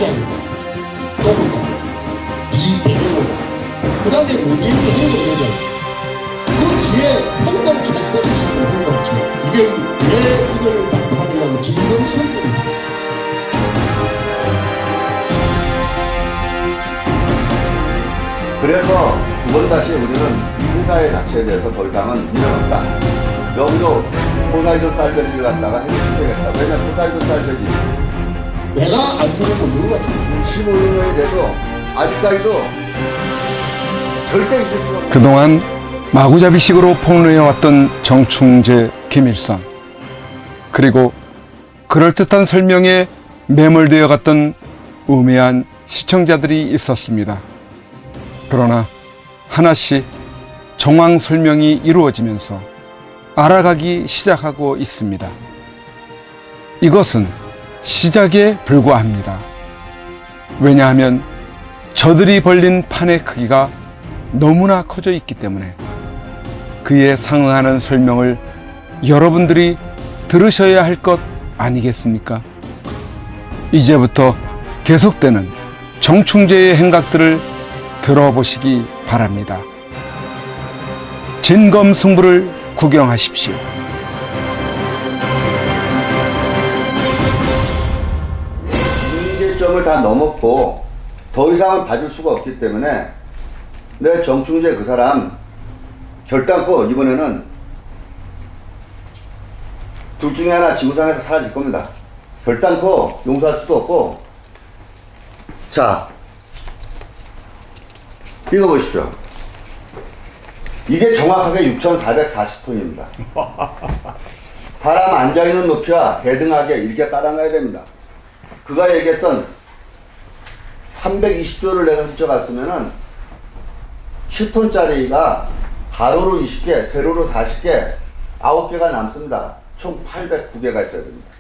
아니고 또는 이 배경으로 그 다음에 문재인 배경으로 되잖아요. 그 뒤에 황당치 황당치 황당치 이게 왜 이거를 반발하려고 진검승부입니다. 그래서 두 번 다시 우리는 이 회사의 자체에 대해서 더 이상은 미련 없다. 여기도 포사이돈 쌀배지를 갖다가 해주시면 되겠다. 왜냐면 포사이돈 쌀배지 내가 안 죽었고 누가 죽었고 15년이 돼도 아직까지도 절대 잊을 수가 없는 그동안 마구잡이식으로 폭로해왔던 정충재, 김일성, 그리고 그럴듯한 설명에 매몰되어 갔던 우매한 시청자들이 있었습니다. 그러나 하나씩 정황 설명이 이루어지면서 알아가기 시작하고 있습니다. 이것은 시작에 불과합니다. 왜냐하면 저들이 벌린 판의 크기가 너무나 커져 있기 때문에 그에 상응하는 설명을 여러분들이 들으셔야 할 것 아니겠습니까? 이제부터 계속되는 정충재의 행각들을 들어보시기 바랍니다. 진검승부를 구경하십시오. 임계점을 다 넘었고 더 이상은 봐줄 수가 없기 때문에 내 정충재 그 사람 결단코 이번에는 둘 중에 하나 지구상에서 사라질 겁니다. 결단코 용서할 수도 없고. 자, 이거 보십시오. 이게 정확하게 6,440톤입니다. 사람 앉아있는 높이와 대등하게 이렇게 깔아놔야 됩니다. 그가 얘기했던 320조를 내가 훔쳐갔으면은 10톤짜리가 가로로 20개, 세로로 40개, 9개가 남습니다. 총 809개가 있어야 됩니다.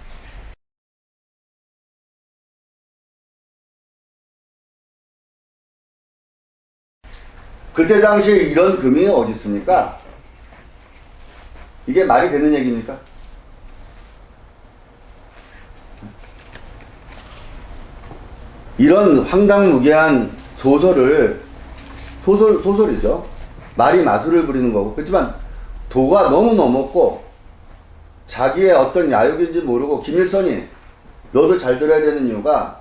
그때 당시에 이런 금이 어디 있습니까? 이게 말이 되는 얘기입니까? 이런 황당무계한 소설이죠. 말이 마술을 부리는 거고. 그렇지만 도가 너무 넘었고 자기의 어떤 야욕인지 모르고 김일성이 너도 잘 들어야 되는 이유가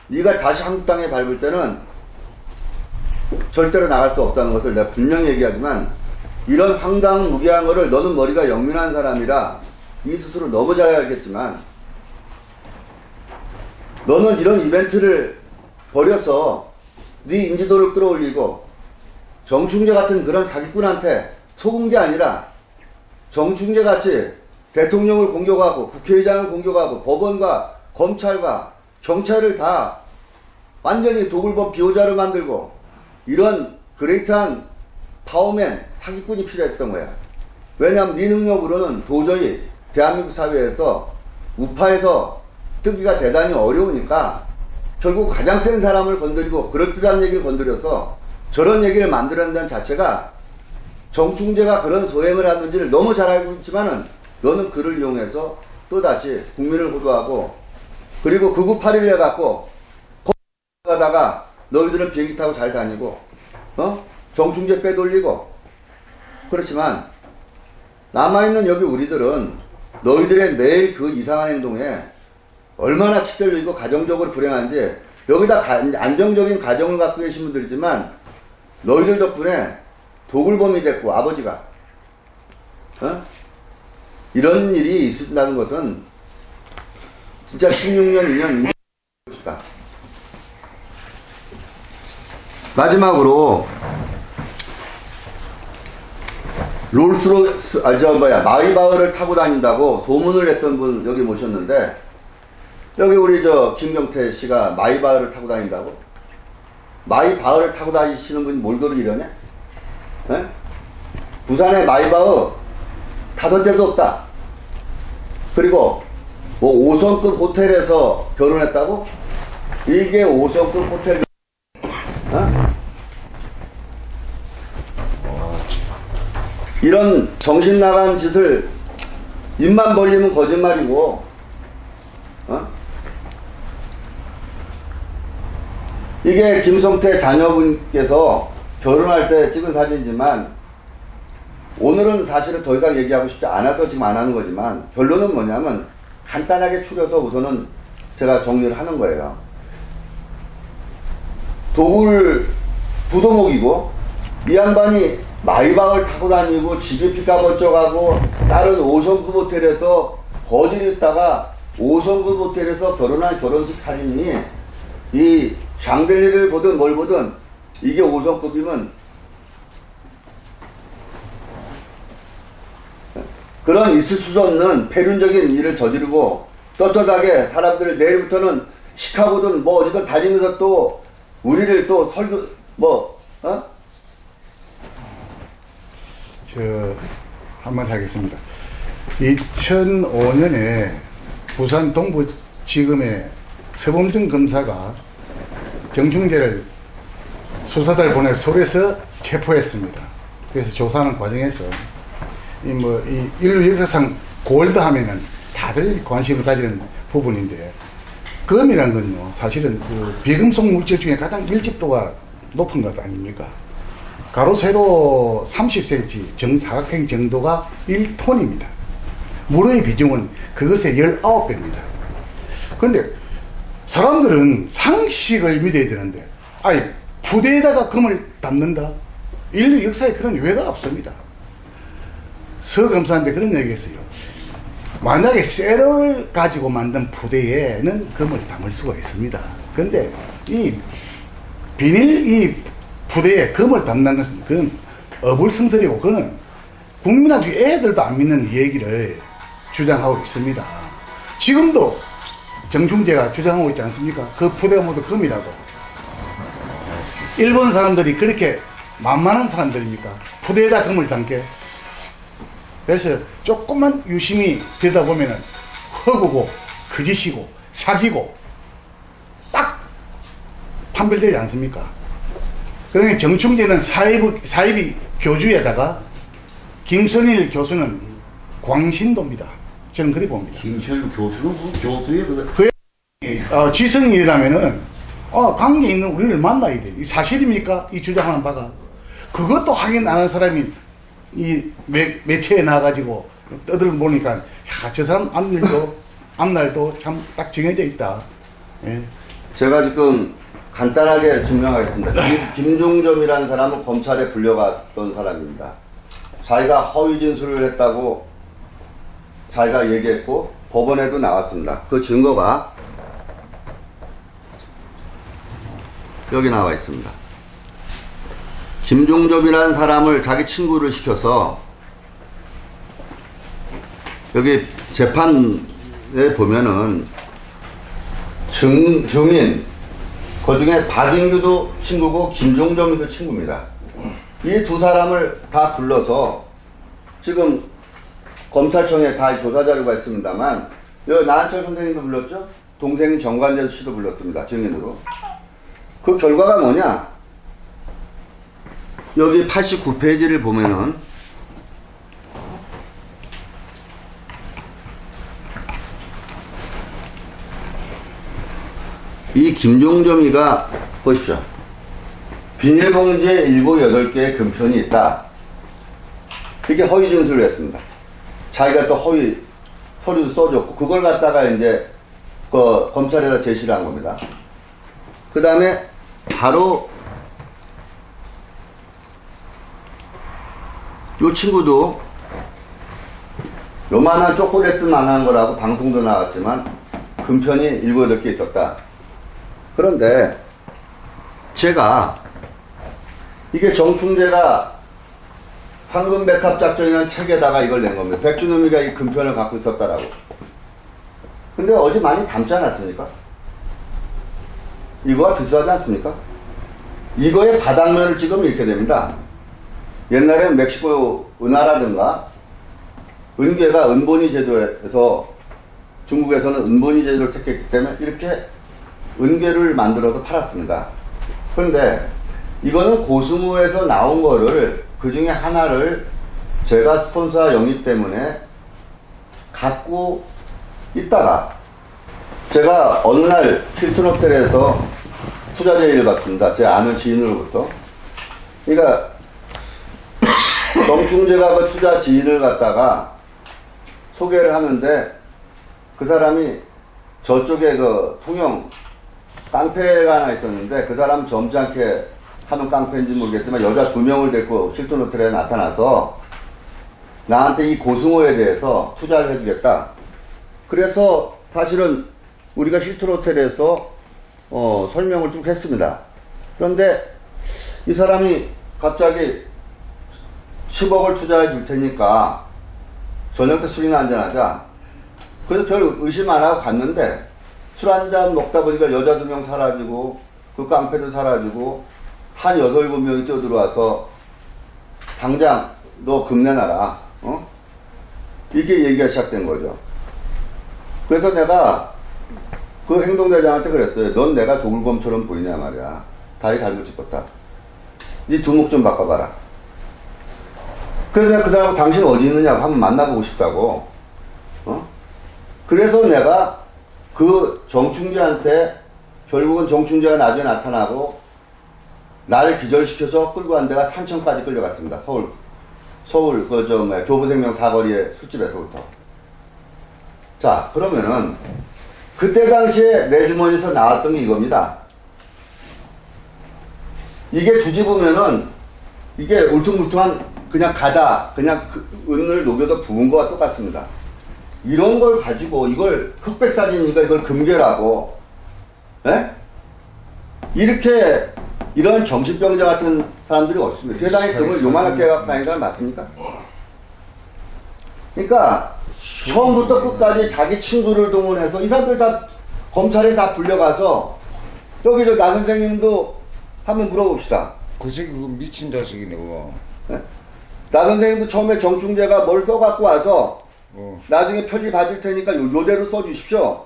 네가 다시 한국 땅에 밟을 때는 절대로 나갈 수 없다는 것을 내가 분명히 얘기하지만 이런 황당무계한 거를 너는 머리가 영민한 사람이라 이 스스로 너무 잘 알겠지만 너는 이런 이벤트를 벌여서 네 인지도를 끌어올리고 정충재 같은 그런 사기꾼한테 속은 게 아니라 정충재 같이 대통령을 공격하고 국회의장을 공격하고 법원과 검찰과 경찰을 다 완전히 도굴범 비호자를 만들고 이런 그레이트한 파워맨 사기꾼이 필요했던 거야. 왜냐하면 네 능력으로는 도저히 대한민국 사회에서 우파에서 뜨기가 대단히 어려우니까 결국 가장 센 사람을 건드리고 그럴듯한 얘기를 건드려서 저런 얘기를 만들어낸다는 자체가 정충재가 그런 소행을 하는지를 너무 잘 알고 있지만은 너는 그를 이용해서 또다시 국민을 호도하고 그리고 극우 8일 해갖고 가다가 너희들은 비행기 타고 잘 다니고 정충재 빼돌리고. 그렇지만 남아있는 여기 우리들은 너희들의 매일 그 이상한 행동에 얼마나 치들리고 가정적으로 불행한지 여기다 안정적인 가정을 갖고 계신 분들이지만 너희들 덕분에 도굴범이 됐고 아버지가 이런 일이 있는다는 것은 진짜 16년 2년 싶다. 마지막으로 롤스로이스 마이바흐를 타고 다닌다고 소문을 했던 분 여기 모셨는데 여기 우리 김경태 씨가 마이바흐를 타고 다닌다고? 마이바흐를 타고 다니시는 분이 몰도를 이러냐? 에? 부산에 마이바흐 타던 데도 없다. 그리고 뭐 5성급 호텔에서 결혼했다고? 이게 5성급 호텔 이런 정신 나간 짓을 입만 벌리면 거짓말이고 이게 김성태 자녀분께서 결혼할 때 찍은 사진이지만 오늘은 사실은 더 이상 얘기하고 싶지 않아서 지금 안 하는 거지만 결론은 뭐냐면 간단하게 추려서 우선은 제가 정리를 하는 거예요. 도굴 부도목이고 이 양반이 마이박을 타고 다니고 집이 피카번쩍하고 다른 5성급 호텔에서 거지를 있다가 5성급 호텔에서 결혼한 결혼식 사진이 이 샹들리를 보든 뭘 보든 이게 5성급이면 그런 있을 수 없는 폐륜적인 일을 저지르고 떳떳하게 사람들을 내일부터는 시카고든 뭐 어디든 다니면서 또 우리를 또 설교 한마디 하겠습니다. 2005년에 부산 동부지검의 서범준 검사가 정충재를 수사단을 보내 서울에서 체포했습니다. 그래서 조사하는 과정에서 이 인류 역사상 골드 하면은 다들 관심을 가지는 부분인데 금이란 건요 사실은 그 비금속 물질 중에 가장 밀집도가 높은 것 아닙니까? 가로 세로 30cm 정사각형 정도가 1톤입니다. 물의 비중은 그것의 19배입니다. 그런데 사람들은 상식을 믿어야 되는데 아니 부대에다가 금을 담는다? 인류 역사에 그런 예가 없습니다. 서 검사한테 그런 얘기했어요. 만약에 쇠를 가지고 만든 부대에는 금을 담을 수가 있습니다. 그런데 이 비닐 이 부대에 금을 담는 것은 그건 어불성설이고 그거는 국민한테 애들도 안 믿는 얘기를 주장하고 있습니다. 지금도 정충재가 주장하고 있지 않습니까? 그 부대가 모두 금이라고. 일본 사람들이 그렇게 만만한 사람들입니까? 부대에다 금을 담게. 그래서 조금만 유심히 들여다보면은 허구고 거짓이고 사기고 딱 판별되지 않습니까? 그러니 정충재는 사이비 교주에다가 김선일 교수는 광신도입니다. 저는 그리 봅니다. 김철 교수는 뭐 교수의 지성인이라면은 관계 있는 우리를 만나야 돼. 이 사실입니까? 이 주장하는 바가. 그것도 확인 안 한 사람이 이 매체에 나와가지고 떠들보니까 야, 저 사람 앞날도 참 딱 정해져 있다. 예. 제가 지금 간단하게 증명하겠습니다. 김종점이라는 사람은 검찰에 불려갔던 사람입니다. 자기가 허위 진술을 했다고 자기가 얘기했고 법원에도 나왔습니다. 그 증거가 여기 나와 있습니다. 김종점이라는 사람을 자기 친구를 시켜서 여기 재판에 보면은 증인 그 중에 박인규도 친구고 김종점이도 친구입니다. 이 두 사람을 다 불러서 지금 검찰청에 다 조사 자료가 있습니다만 여기 나한철 선생님도 불렀죠? 동생인 정관재 씨도 불렀습니다. 증인으로. 그 결과가 뭐냐? 여기 89페이지를 보면은 이 김종점이가 보십시오. 비닐봉지에 7, 8개의 금편이 있다. 이렇게 허위 진술을 했습니다. 자기가 또 허위 서류도 써줬고 그걸 갖다가 이제 그 검찰에다 제시를 한 겁니다. 그 다음에 바로 요 친구도 요만한 초콜릿만한 거라고 방송도 나왔지만 금편이 7, 8개 있었다. 그런데 제가 이게 정충재가 황금백합작전이라는 책에다가 이걸 낸 겁니다. 백준음이가 이 금편을 갖고 있었다라고. 근데 어제 많이 담지 않았습니까? 이거와 비슷하지 않습니까? 이거의 바닥면을 찍으면 이렇게 됩니다. 옛날엔 멕시코 은하라든가 은괴가 은본위 제도에서 중국에서는 은본위 제도를 택했기 때문에 이렇게 은괴를 만들어서 팔았습니다. 그런데 이거는 고스모에서 나온 거를 그 중에 하나를 제가 스폰서 영입 때문에 갖고 있다가 제가 어느 날 힐튼 호텔에서 투자 제의를 받습니다. 제 아는 지인으로부터. 그러니까 정충재가 그 투자 지인을 갖다가 소개를 하는데 그 사람이 저쪽에 그 통영 깡패가 하나 있었는데 그 사람 점잖게 하는 깡패인지 모르겠지만 여자 2명을 데리고 힐튼 호텔에 나타나서 나한테 이 고승호에 대해서 투자를 해주겠다. 그래서 사실은 우리가 힐튼 호텔에서 설명을 쭉 했습니다. 그런데 이 사람이 갑자기 10억을 투자해 줄 테니까 저녁 때 술이나 한잔하자. 그래서 별 의심 안 하고 갔는데 술 한잔 먹다 보니까 여자 2명 사라지고 그 깡패도 사라지고 한 6, 7명이 뛰어들어와서 당장 너 금 내놔라. 이렇게 얘기가 시작된 거죠. 그래서 내가 그 행동대장한테 그랬어요. 넌 내가 도굴범처럼 보이냐 말이야. 다리 달고 짚었다. 네 두목 좀 바꿔봐라. 그래서 내가 그 사람하고 당신 어디 있느냐고 한번 만나보고 싶다고. 그래서 내가 그 정충재한테 결국은 정충재가 나중에 나타나고 나를 기절시켜서 끌고 간 데가 산천까지 끌려갔습니다. 서울 교부생명 사거리의 술집에서부터. 자, 그러면은 그때 당시에 내 주머니에서 나왔던 게 이겁니다. 이게 뒤집으면은 이게 울퉁불퉁한 그냥 가다 그냥 그 은을 녹여서 부은 거와 똑같습니다. 이런 걸 가지고 이걸 흑백 사진이니까 이걸 금괴라고, 예? 이렇게 이런 정신병자 같은 사람들이 없습니다. 세상에 금을 요만하게 갖고 다니는 사람 맞습니까? 그러니까 처음부터 끝까지 자기 친구를 동원해서 이 사람들 다 검찰에 다 불려가서 여기 저 나 선생님도 한번 물어봅시다. 그 새끼 그 미친 자식이네 그거. 네? 나 선생님도 처음에 정충재가 뭘 써갖고 와서 나중에 편지 봐줄 테니까 요대로 써주십시오.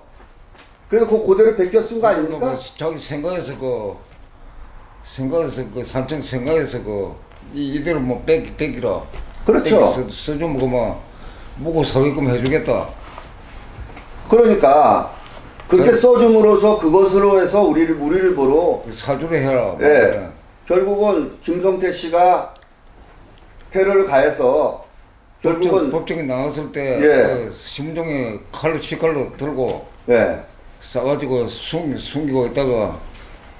그래서 그대로 베껴 쓴 거 아닙니까? 자기 생각해서 산청 생각해서 이대로 뭐 뺏기라. 그렇죠. 써주면 그만 먹고 사회금 해주겠다. 그러니까 그렇게 써줌으로써 그것으로 해서 우리를 보러 사주를 해라. 예. 결국은 김성태 씨가 테러를 가해서 결국은 법정에 나왔을 때 예. 심정에 치칼로 들고 예. 싸가지고 숨기고 있다가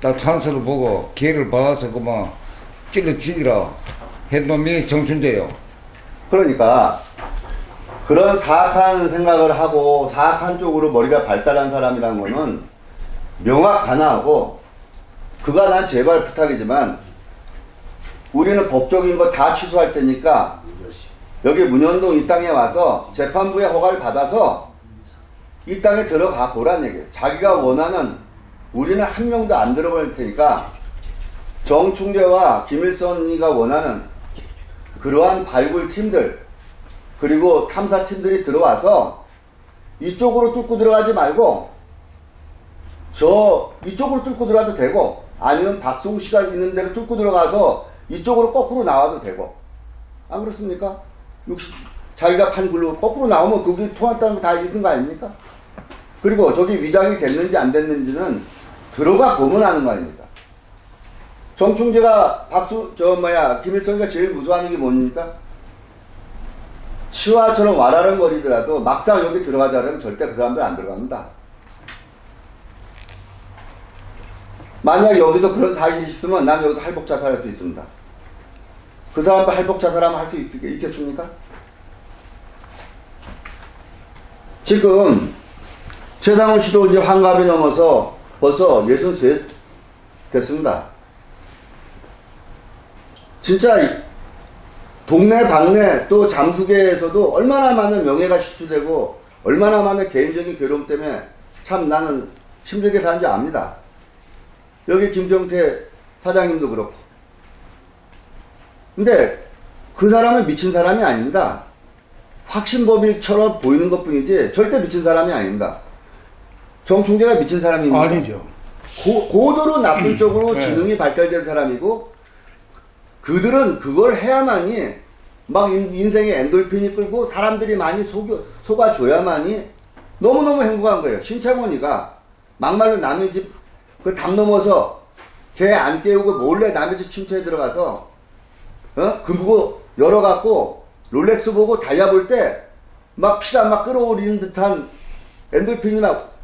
딱 찬스를 보고 기회를 받아서 그만 찔러지기라 했 놈이 정춘재요. 그러니까 그런 사악한 생각을 하고 사악한 쪽으로 머리가 발달한 사람이란 거는 명확하나하고 그가 난 제발 부탁이지만 우리는 법적인 거 다 취소할 테니까 여기 문현동 이 땅에 와서 재판부의 허가를 받아서 이 땅에 들어가 보란 얘기예요. 자기가 원하는 우리는 한 명도 안 들어갈 테니까 정충재와 김일성이가 원하는 그러한 발굴팀들 그리고 탐사팀들이 들어와서 이쪽으로 뚫고 들어가지 말고 이쪽으로 뚫고 들어가도 되고 아니면 박송씨가 있는 데로 뚫고 들어가서 이쪽으로 거꾸로 나와도 되고 안 그렇습니까? 자기가 판 글로 거꾸로 나오면 그게 통했다는 거 다 읽은 거 아닙니까? 그리고 저기 위장이 됐는지 안 됐는지는 들어가 보면 아는 거 아닙니까? 정충재가 김일성이가 제일 무서워하는 게 뭡니까? 치와처럼 와라랑거리더라도 막상 여기 들어가자면 절대 그 사람들 안 들어갑니다. 만약 여기서 그런 사실이 있으면 난 여기서 할복 자살할 수 있습니다. 그 사람도 할복 자살하면 할 수 있겠습니까? 지금 최상훈 씨도 이제 환갑이 넘어서 벌써 63 됐습니다. 진짜 동네 방네 또 잠수계에서도 얼마나 많은 명예가 실추되고 얼마나 많은 개인적인 괴로움 때문에 참 나는 힘들게 사는지 압니다. 여기 김정태 사장님도 그렇고. 근데 그 사람은 미친 사람이 아닙니다. 확신범일처럼 보이는 것 뿐이지 절대 미친 사람이 아닙니다. 정충재가 미친 사람입니다. 아니죠. 고도로 나쁜 쪽으로 네. 지능이 발달된 사람이고 그들은 그걸 해야만이 막 인생에 엔돌핀이 끌고 사람들이 많이 속아줘야만이 너무너무 행복한 거예요. 신창원이가 막말로 남의 집 그 담 넘어서 걔 안 깨우고 몰래 남의 집 침투에 들어가서 금고 열어갖고 롤렉스 보고 다이아 볼 때 막 피가 막 끓어오르는 듯한 엔돌핀이 막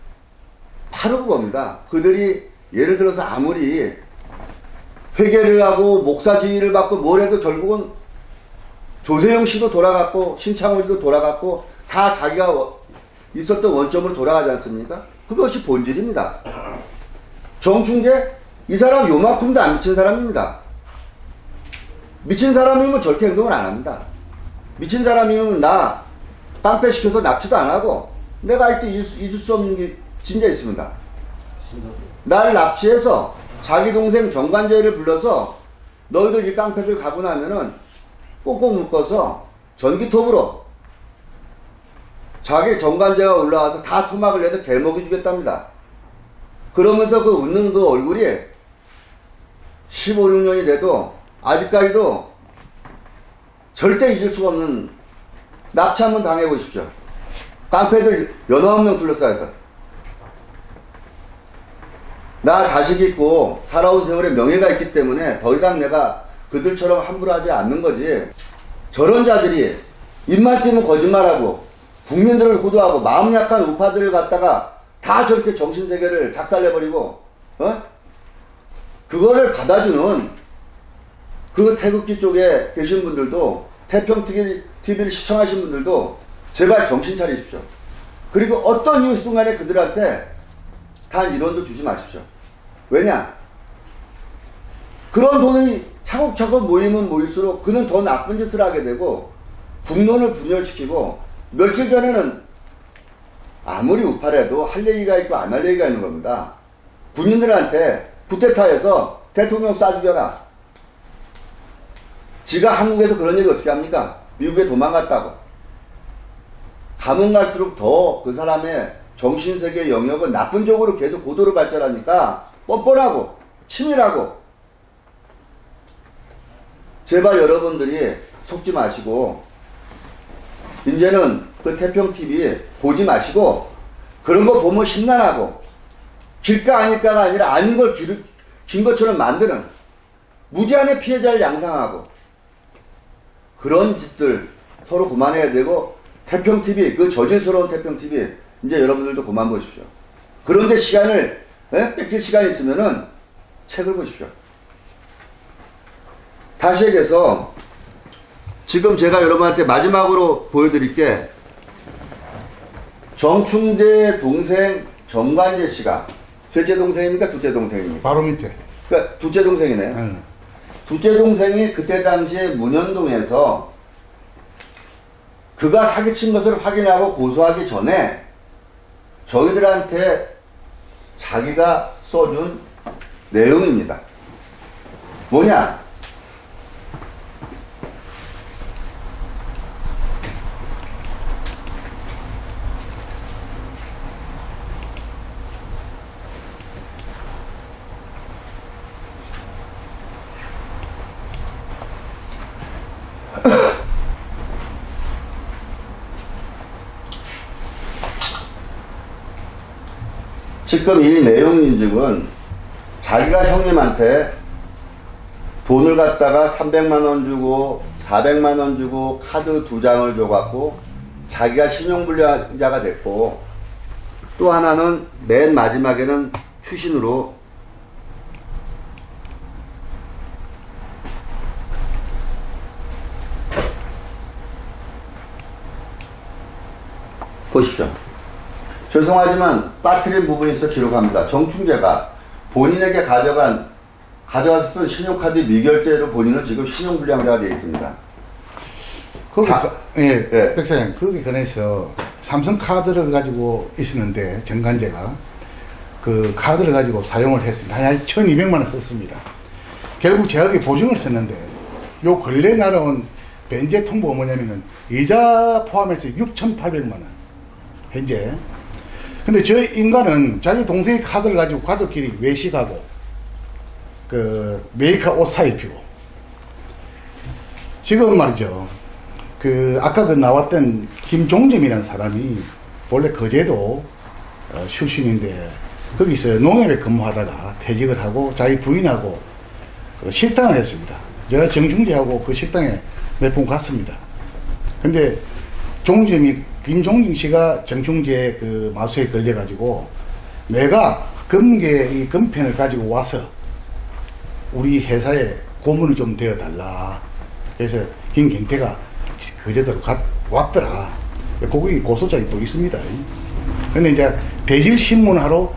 파르고 겁니다. 그들이 예를 들어서 아무리 회개를 하고 목사 지위를 받고 뭘 해도 결국은 조세영 씨도 돌아갔고 신창호도 돌아갔고 다 자기가 있었던 원점으로 돌아가지 않습니까? 그것이 본질입니다. 정충재 이 사람 요만큼도 안 미친 사람입니다. 미친 사람이면 저렇게 행동을 안 합니다. 미친 사람이면 나 깡패 시켜서 납치도 안 하고 내가 할 때 잊을 수 없는 게 진짜 있습니다. 날 납치해서 자기 동생 정관제를 불러서 너희들 이 깡패들 가고 나면은 꼭꼭 묶어서 전기톱으로 자기 정관제가 올라와서 다 토막을 내서 개먹이 주겠답니다. 그러면서 그 웃는 그 얼굴이 15, 16년이 돼도 아직까지도 절대 잊을 수가 없는 납치 한번 당해보십시오. 깡패들 여러 명 둘러싸였다. 나 자식 있고 살아온 세월에 명예가 있기 때문에 더 이상 내가 그들처럼 함부로 하지 않는 거지. 저런 자들이 입만 띄면 거짓말하고 국민들을 호도하고 마음 약한 우파들을 갖다가 다 저렇게 정신세계를 작살내버리고 그거를 받아주는 그 태극기 쪽에 계신 분들도 태평TV를 시청하신 분들도 제발 정신 차리십시오. 그리고 어떤 이유 순간에 그들한테 단 1원도 주지 마십시오. 왜냐? 그런 돈이 차곡차곡 모이면 모일수록 그는 더 나쁜 짓을 하게 되고 국론을 분열시키고 며칠 전에는 아무리 우파래도 할 얘기가 있고 안 할 얘기가 있는 겁니다. 군인들한테 쿠데타에서 대통령 쏴 죽여라. 지가 한국에서 그런 얘기 어떻게 합니까? 미국에 도망갔다고. 가면 갈수록 더 그 사람의 정신세계 영역은 나쁜 쪽으로 계속 고도로 발전하니까 뻔뻔하고 치밀하고. 제발 여러분들이 속지 마시고 이제는 그 태평TV 보지 마시고 그런 거 보면 심란하고 길까 아닐까가 아니라 아닌 걸 긴 것처럼 만드는 무제한의 피해자를 양상하고 그런 짓들 서로 그만해야 되고 태평TV 그 저질스러운 태평TV 이제 여러분들도 그만 보십시오. 그런데 시간을 뺏길 시간이 있으면은 책을 보십시오. 다시 얘기해서 지금 제가 여러분한테 마지막으로 보여드릴 게 정충재 동생 정관재 씨가 셋째 동생입니까? 둘째 동생입니까? 바로 밑에. 그러니까 둘째 동생이네요. 둘째 동생이 그때 당시에 문현동에서 그가 사기친 것을 확인하고 고소하기 전에 저희들한테 자기가 써준 내용입니다. 뭐냐? 지금 이 내용 인증은 자기가 형님한테 돈을 갖다가 300만원 주고 400만원 주고 카드 2장을 줘갖고 자기가 신용불량자가 됐고 또 하나는 맨 마지막에는 추신으로 보십시오. 죄송하지만 빠뜨린 부분이 있어 기록합니다. 정충재가 본인에게 가져갔었던 신용카드 미결제로 본인은 지금 신용불량자가 되어 있습니다. 거기, 예, 네. 백사장, 거기 관해서 삼성카드를 가지고 있었는데, 정관재가 그 카드를 가지고 사용을 했습니다. 한 1200만원 썼습니다. 결국 제약이 보증을 썼는데, 요 근래 날아온 변제 통보가 뭐냐면은, 이자 포함해서 6,800만원. 현재. 근데 저 인간은 자기 동생의 카드를 가지고 가족끼리 외식하고, 그, 메이커 옷 사입히고, 지금 말이죠. 그, 아까 그 나왔던 김종점이라는 사람이, 원래 거제도 출신인데, 거기서 농협에 근무하다가 퇴직을 하고 자기 부인하고 그 식당을 했습니다. 제가 정충제하고 그 식당에 몇 번 갔습니다. 근데 김종진 씨가 정충제 그 마수에 걸려가지고 내가 이 금펜을 가지고 와서 우리 회사에 고문을 좀 되어달라. 그래서 김경태가 그제대로 왔더라. 거기 고소장이 또 있습니다. 근데 이제 대질신문하러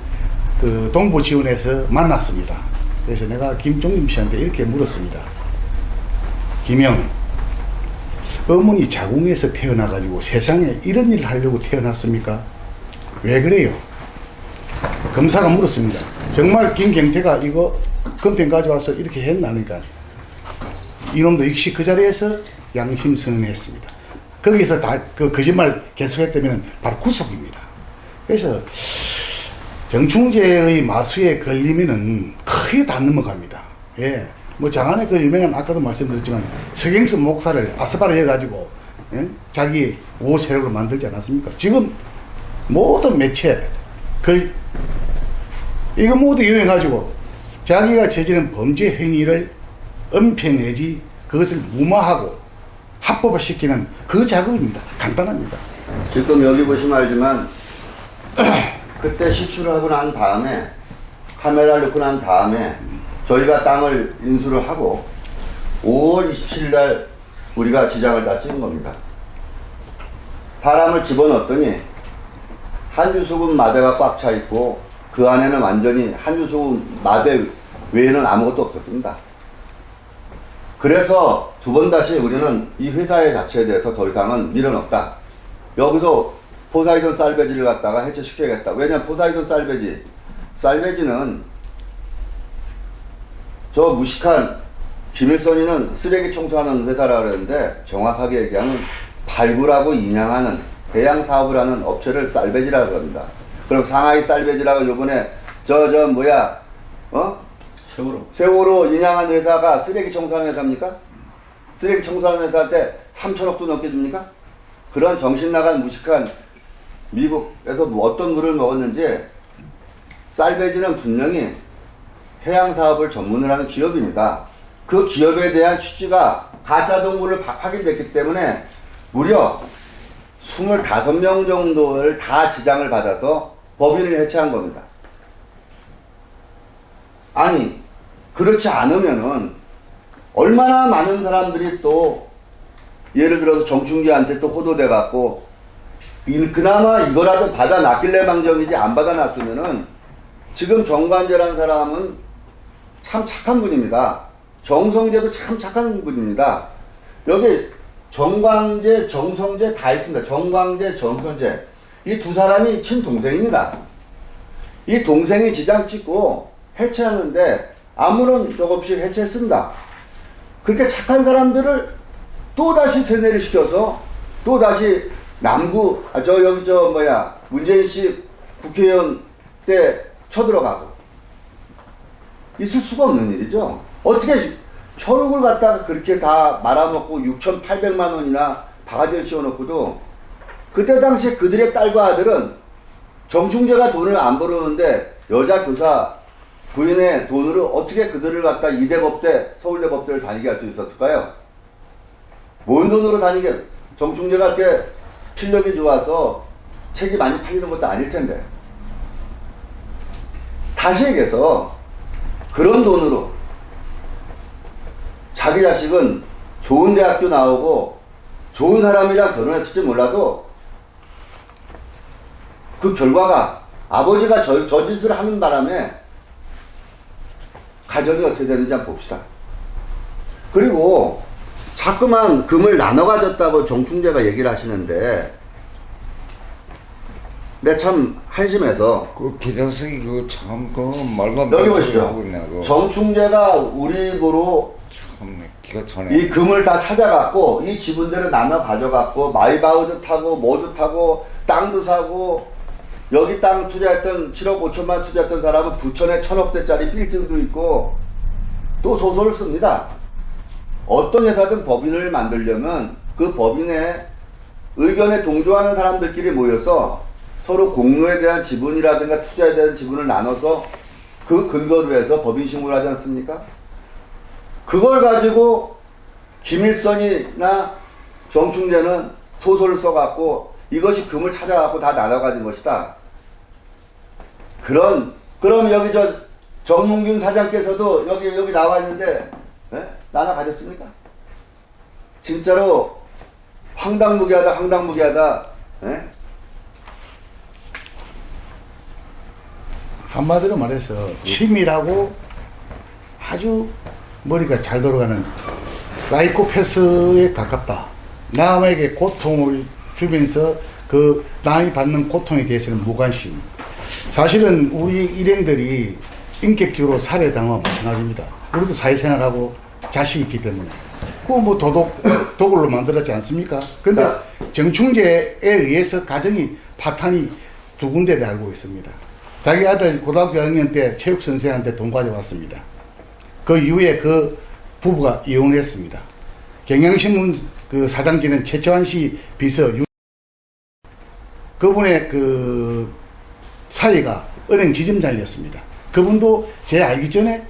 그 동부지원에서 만났습니다. 그래서 내가 김종림 씨한테 이렇게 물었습니다. 김영, 어머니 자궁에서 태어나가지고 세상에 이런 일을 하려고 태어났습니까? 왜 그래요? 검사가 물었습니다. 정말 김경태가 이거 금펜 가져와서 이렇게 했나니까 이놈도 역시 그 자리에서 양심 선언했습니다. 거기서 다 그 거짓말 계속했다면 바로 구속입니다. 그래서 정충제의 마수에 걸리면은 크게 다 넘어갑니다. 예. 뭐 장안의 그 유명한 아까도 말씀드렸지만 서경석 목사를 아스파라 해가지고 예? 자기 우호 세력으로 만들지 않았습니까? 지금 모든 매체 이거 모두 이용해가지고 자기가 저지른 범죄 행위를 은폐내지 그것을 무마하고 합법화시키는 그 작업입니다. 간단합니다. 지금 여기 보시면 알지만 그때 시추를 하고 난 다음에 카메라를 넣고 난 다음에 저희가 땅을 인수를 하고 5월 27일 날 우리가 지장을 다 찍은 겁니다. 사람을 집어넣었더니 한유소금 마대가 꽉 차 있고 그 안에는 완전히 한유소금 마대 외에는 아무것도 없었습니다. 그래서 두 번 다시 우리는 이 회사의 자체에 대해서 더 이상은 미련 없다. 여기서 포사이돈 살베지를 갖다가 해체시켜야겠다. 왜냐면 포사이돈 살베지는 저 무식한 김일성이는 쓰레기 청소하는 회사라 그러는데 정확하게 얘기하면 발굴하고 인양하는 해양 사업을 하는 업체를 살베지라고 합니다. 그럼 상하이 살베지라고 요번에 세월호 인양한 회사가 쓰레기 청소하는 회사입니까? 쓰레기 청소하는 회사한테 3천억도 넘게 줍니까? 그런 정신 나간 무식한 미국에서 뭐 어떤 물을 먹었는지 살베지는 분명히 해양 사업을 전문을 하는 기업입니다. 그 기업에 대한 취지가 가짜 동물을 확인됐기 때문에 무려 25명 정도를 다 지장을 받아서 법인을 해체한 겁니다. 아니 그렇지 않으면은 얼마나 많은 사람들이 또 예를 들어서 정충기한테 또 호도돼 갖고 그나마 이거라도 받아 놨길래 망정이지 안 받아 놨으면은 지금 정관재라는 사람은 참 착한 분입니다. 정성재도 참 착한 분입니다. 여기 정광재, 정성재 다 있습니다. 정광재, 정성재 이 두 사람이 친동생입니다. 이 동생이 지장 찍고 해체하는데 아무런 적 없이 해체했습니다. 그렇게 착한 사람들을 또다시 세뇌를 시켜서 또다시 남구 문재인 씨 국회의원 때 쳐들어가고 있을 수가 없는 일이죠. 어떻게 혈육을 갖다가 그렇게 다 말아먹고 6,800만 원이나 바가지를 씌워놓고도 그때 당시에 그들의 딸과 아들은 정충재가 돈을 안 벌었는데 여자 교사 부인의 돈으로 어떻게 그들을 갖다 이대법대, 서울대법대를 다니게 할 수 있었을까요? 뭔 돈으로 다니게, 정충재가 이렇게 실력이 좋아서 책이 많이 팔리는 것도 아닐 텐데. 다시 얘기해서 그런 돈으로 자기 자식은 좋은 대학교 나오고 좋은 사람이랑 결혼했을지 몰라도 그 결과가 아버지가 저 짓을 하는 바람에 가정이 어떻게 되는지 한번 봅시다. 그리고 자꾸만 금을 나눠 가졌다고 정충재가 얘기를 하시는데 내 참 한심해서 그 기자석이 그 말도 안 여기 되는 소리 보시죠. 하고 있네, 그거. 정충재가 우리 입으로 참 기가 차네. 이 금을 다 찾아갖고 이 지분들을 나눠 가져갖고 마이바우도 타고 뭐도 타고 땅도 사고 여기 땅 투자했던 7억 5천만 투자했던 사람은 부천에 1,000억대짜리 빌딩도 있고 또 소설을 씁니다. 어떤 회사든 법인을 만들려면 그 법인의 의견에 동조하는 사람들끼리 모여서 서로 공로에 대한 지분이라든가 투자에 대한 지분을 나눠서 그 근거로 해서 법인 신고를 하지 않습니까? 그걸 가지고 김일성이나 정충재는 소설을 써갖고 이것이 금을 찾아갖고 다 나눠가진 것이다. 그럼 여기 정문균 사장께서도 여기 나와 있는데, 예? 나눠 가졌습니까? 진짜로 황당무계하다. 예? 한마디로 말해서 치밀하고 아주 머리가 잘 돌아가는 사이코패스에 가깝다. 남에게 고통을 주면서 그 남이 받는 고통에 대해서는 무관심. 사실은 우리 일행들이 인격적으로 살해당하면 마찬가지입니다. 우리도 사회생활하고 자식이 있기 때문에. 그거 뭐 도굴로 만들었지 않습니까? 근데 정충재에 의해서 가정이 파탄이 두 군데를 알고 있습니다. 자기 아들 고등학교 6학년 때 체육 선생한테 돈 가져왔습니다. 그 이후에 그 부부가 이혼을 했습니다. 경향신문 그 사장지는 최초한 씨 비서 그분의 그 사이가 은행 지점장이었습니다. 그분도 제 알기 전에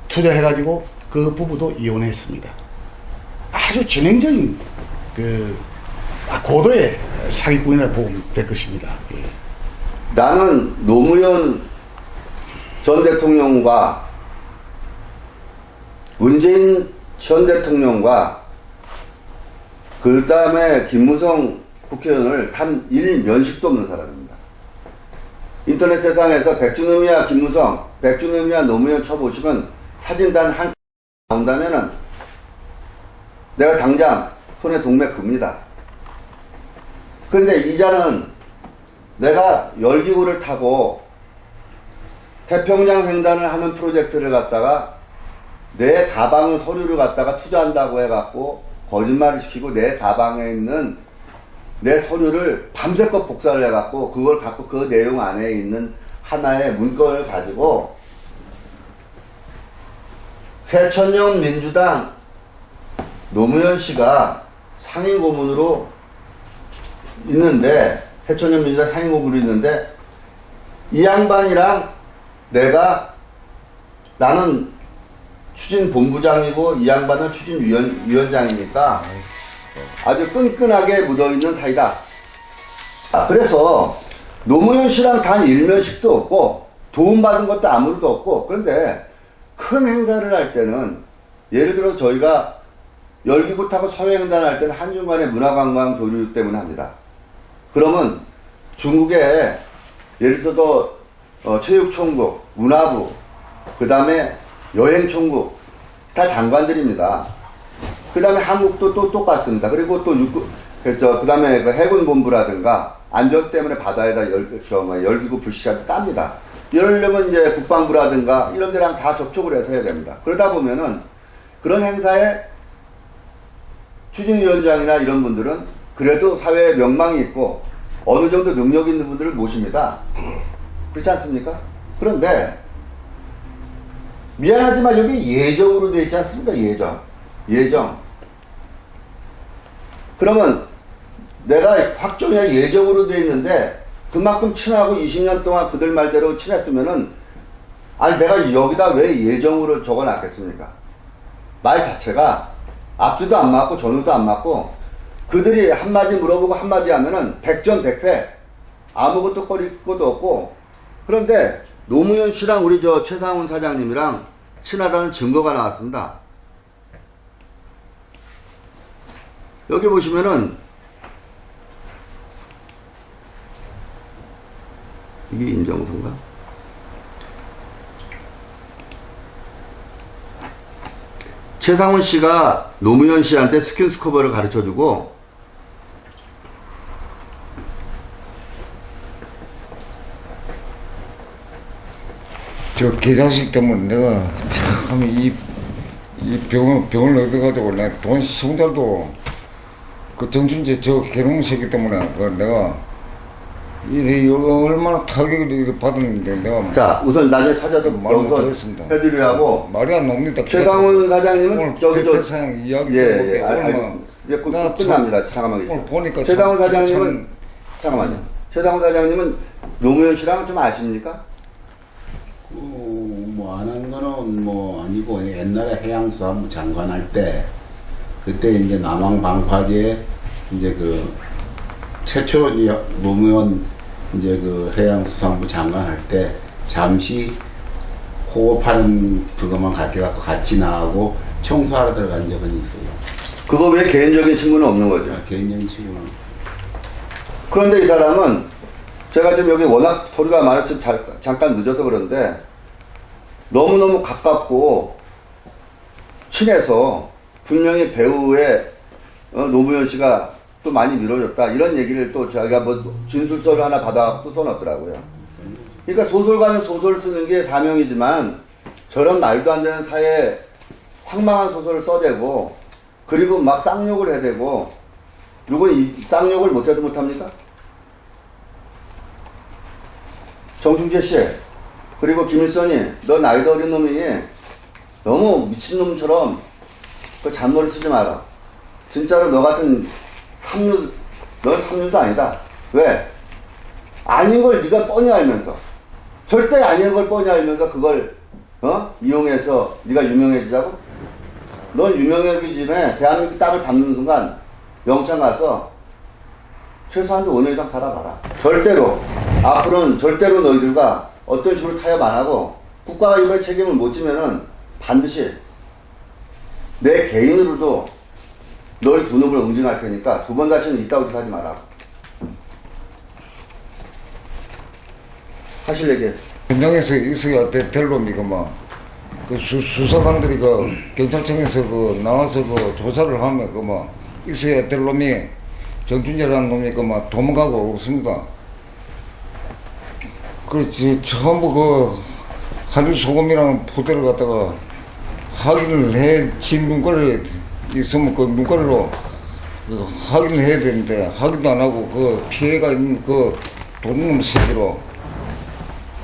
투자해가지고 그 부부도 이혼했습니다. 아주 진행적인 그 고도의 사기꾼이라 보면 될 것입니다. 예. 나는 노무현 전 대통령과 문재인 전 대통령과 그 다음에 김무성 국회의원을 단 1면식도 없는 사람입니다. 인터넷 세상에서 백준음이야 김무성, 백준음이야 노무현 쳐보시면 사진 단 한 나온다면은 내가 당장 손에 동맥 긋니다. 근데 이자는 내가 열기구를 타고 태평양 횡단을 하는 프로젝트를 갖다가 내 가방 서류를 갖다가 투자한다고 해갖고 거짓말을 시키고 내 가방에 있는 내 서류를 밤새껏 복사를 해갖고 그걸 갖고 그 내용 안에 있는 하나의 문건을 가지고 새천년 민주당 노무현 씨가 상임 고문으로 있는데 새천년 민주당 상임 고문으로 있는데 이 양반이랑 나는 추진본부장이고 이 양반은 추진위원장이니까 아주 끈끈하게 묻어있는 사이다. 그래서 노무현 씨랑 단 일면식도 없고 도움받은 것도 아무것도 없고 그런데 큰 행사를 할 때는 예를 들어 저희가 열기구 타고 서해횡단을 할 때는 한중간의 문화관광 교류 때문에 합니다. 그러면 중국에 예를 들어서 체육총국, 문화부, 그 다음에 여행총국 다 장관들입니다. 그 다음에 한국도 또 똑같습니다. 그리고 또 그 다음에 그 해군본부라든가 안전 때문에 바다에다 열기구 불시자도 깝니다. 이러려면 이제 국방부라든가 이런 데랑 다 접촉을 해서 해야 됩니다. 그러다 보면은 그런 행사에 추진위원장이나 이런 분들은 그래도 사회에 명망이 있고 어느 정도 능력 있는 분들을 모십니다. 그렇지 않습니까? 그런데 미안하지만 여기 예정으로 되어 있지 않습니까? 예정. 그러면 내가 확정이야 예정으로 되어 있는데 그만큼 친하고 20년 동안 그들 말대로 친했으면은 아니 내가 여기다 왜 예정으로 적어놨겠습니까? 말 자체가 앞뒤도 안 맞고 전후도 안 맞고 그들이 한마디 물어보고 한마디 하면은 백전백패 아무것도 꺼릴 것도 없고 그런데 노무현 씨랑 우리 최상훈 사장님이랑 친하다는 증거가 나왔습니다. 여기 보시면은 이게 인정서인가? 최상훈 씨가 노무현 씨한테 스킨스쿠버를 가르쳐주고 저 개자식 때문에 내가 참 이 병을 얻어가지고 내가 돈 10달도 그 정춘재 저 개놈 새끼 때문에 그 내가 이게 얼마나 타격을 받았는데 내가 자 우선 나중에 찾아서 여기서 해드리려고 말이 안 납니다. 최상훈 사장님은 저기 이야기 이제 끝납니다. 잠깐만 오늘 보니까 최상훈 사장님은 잠깐만요. 최상호 사장님은 노무현 씨랑 좀 아십니까? 뭐 아는 거는 뭐 아니고 옛날에 해양수산부 장관 할 때 그때 이제 남한 방파제 이제 그 최초 노무현 이제 그 해양수산부 장관 할 때 잠시 호흡하는 그것만 갖게 갖고 같이 나가고 청소하러 들어간 적은 있어요. 그거 왜 개인적인 친분은 없는 거죠? 개인적인 친구는. 그런데 이 사람은 제가 지금 여기 워낙 소리가 많아서 지금 잠깐 늦어서 그런데 너무너무 가깝고 친해서 분명히 배우의 노무현 씨가 또 많이 미뤄졌다 이런 얘기를 또 자기가 뭐 진술서를 하나 받아 또 써놨더라고요. 그러니까 소설가는 소설 쓰는 게 사명이지만 저런 말도 안 되는 사회에 황망한 소설을 써대고 그리고 막 쌍욕을 해대고 누구 이 쌍욕을 못해도 못합니까? 정충재 씨 그리고 김일선이 너 나이도 어린 놈이 너무 미친놈처럼 그 잔머리 쓰지 마라. 진짜로 너 같은 삼류 넌 삼류도 아니다. 왜? 아닌 걸 네가 뻔히 알면서 절대 아닌 걸 뻔히 알면서 그걸 이용해서 네가 유명해지자고? 넌 유명해지기 전에 대한민국 땅을 밟는 순간 영창 가서 최소한 5년 이상 살아봐라. 절대로 앞으로는 절대로 너희들과 어떤 식으로 타협 안 하고 국가가 이번에 책임을 못 지면은 반드시 내 개인으로도 너희 두 놈을 응징할 테니까 두 번 다시는 이따위 짓 하지 마라. 하실 얘기. 현장에서 있어야 될 놈이고 그 수사관들이 그 경찰청에서 그 나와서 그 조사를 하면 있어야 될 놈이 정준재라는 놈이 도망가고 없습니다. 그렇지 전부 그 한유 소금이라는 부대를 갖다가 확인을 해 지 눈깔이 있으면 그 눈깔로 확인을 해야 되는데 확인도 안 하고 그 피해가 있는 그 도둑놈 새끼로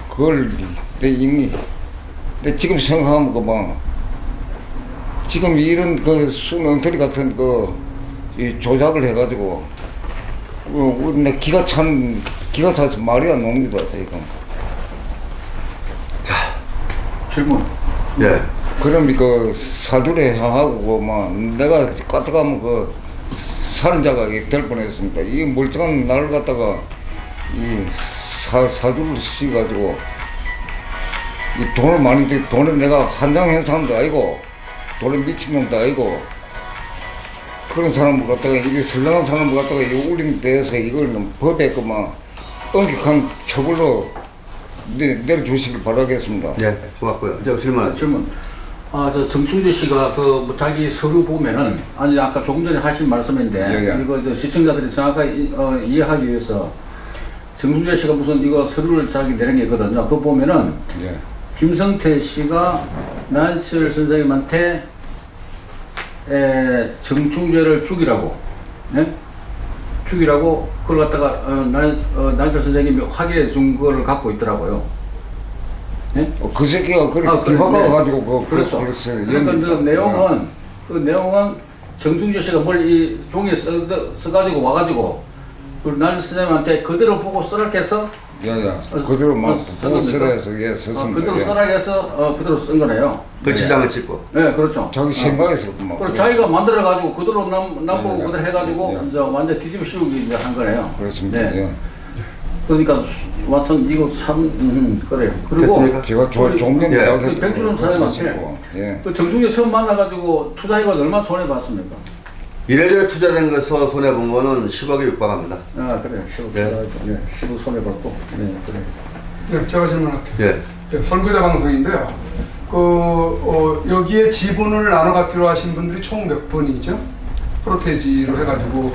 그걸 내 지금 생각하면 지금 이런 그 수능터리 같은 이 조작을 해가지고 내 기가 차서 말이 안 나옵니다 지금. 질문. 예. 그럼 사주를 하고 내가 까딱하면 살인자가 될 뻔했습니다. 이 멀쩡한 나를 갖다가 이 사주를 씌가지고 이 돈을 많이 돈을 내가 한장한 사람도 아니고 돈에 미친 놈도 아니고 그런 사람을 갖다가 이게 선량한 사람을 갖다가 이 울림 대해서 이걸 법에 엄격한 처벌로 내려주시길 바라겠습니다. 네, 고맙고요. 이제 질문하죠. 질문. 저 정충재 씨가 자기 서류 보면은 아니 아까 조금 전에 하신 말씀인데 예. 이거 시청자들이 정확하게 이해하기 위해서 정충재 씨가 무슨 이거 서류를 자기 내는 게 있거든요. 그거 보면은 예. 김성태 씨가 나인철 선생님한테 정충재를 죽이라고, 예? 죽이라고 그걸 갖다가 나인철 선생님이 확인해 준 거를 갖고 있더라고요. 예? 그 새끼가 뒤바꿔가지고 그렇죠. 그랬어요. 그러니까 그 내용은 정충재 씨가 뭘 이 종이에 써가지고 와가지고 그 나인철 선생님한테 그대로 보고 써라게 해서 그대로 보고 써라해서 썼습니다. 그대로 써라게 해서 그대로 쓴 거네요. 지장을 찍고. 네, 그렇죠. 자기 생각에서 그리고 자기가 만들어가지고 그대로 남보고 그대로 해가지고 이제 완전 뒤집어 씌우기 이제 한 거네요. 그렇습니다. 네. 그러니까 완전 이거 참 그래요. 그리고 됐습니까? 제가 조금 전에 예. 백준원 사장님한테 그 정충재 처음 만나가지고 투자해가 얼마나 손해 봤습니까? 이래저래 투자된 것서 손해본 거는 10억에 육박합니다. 아 그래요. 10억 네. 10억 손해 봤고. 네, 그래. 네, 제가 질문할게요. 예. 네, 선거자 방송인데요. 여기에 지분을 나눠 갖기로 하신 분들이 총 몇 분이죠? 프로테지로 해가지고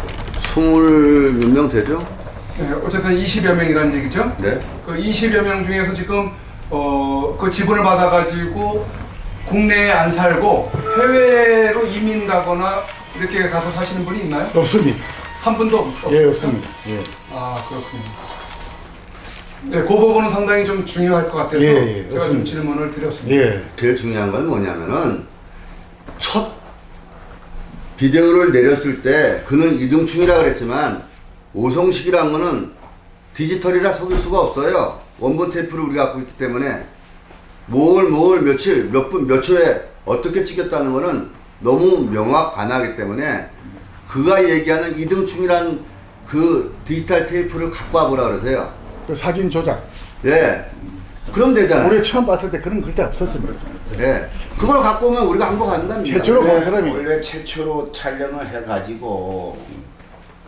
20몇 명 되죠? 네, 어쨌든 20여 명이라는 얘기죠. 네. 그 20여 명 중에서 지금 그 지분을 받아가지고 국내에 안 살고 해외로 이민 가거나 이렇게 가서 사시는 분이 있나요? 없습니다. 한 분도 없어요? 예, 없습니다. 예. 아, 그렇군요. 네, 그 부분은 상당히 좀 중요할 것 같아서 예, 제가 없습니다. 좀 질문을 드렸습니다. 예. 제일 중요한 건 뭐냐면은 첫 비디오를 내렸을 때 그는 이등충이라 그랬지만 오성식이란 거는 디지털이라 속일 수가 없어요. 원본 테이프를 우리가 갖고 있기 때문에 뭘 며칠 몇 분 몇 초에 어떻게 찍혔다는 거는 너무 명확하기 때문에 그가 얘기하는 이등충이란 그 디지털 테이프를 갖고 와보라 그러세요. 그 사진 조작. 예. 그럼 되잖아요. 우리 처음 봤을 때 그런 글자 없었습니다. 예. 그걸 갖고 오면 우리가 항복한답니다. 최초로 본 사람이 원래 최초로 촬영을 해가지고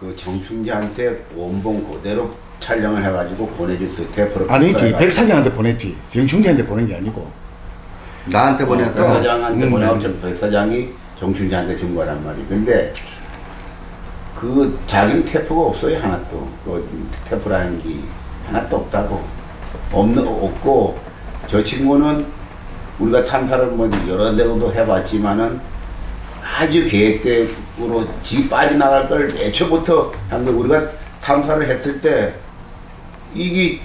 그 정충재한테 원본 그대로 촬영을 해가지고 보내줬어요. 테이프로. 아니지. 백사장한테 보냈지. 정충재한테 보낸 게 아니고. 나한테 보내서 백사장한테 보내고 백사장이 정충재한테 준 거란 말이에요. 근데 그 자기는 테이프가 없어요. 하나도. 그 테이프라는 게 하나도 없다고. 없고 저 친구는 우리가 탐사를 뭐 여러 데도 해봤지만은 아주 계획적으로 지 빠져나갈 걸 애초부터 한데 우리가 탐사를 했을 때 이게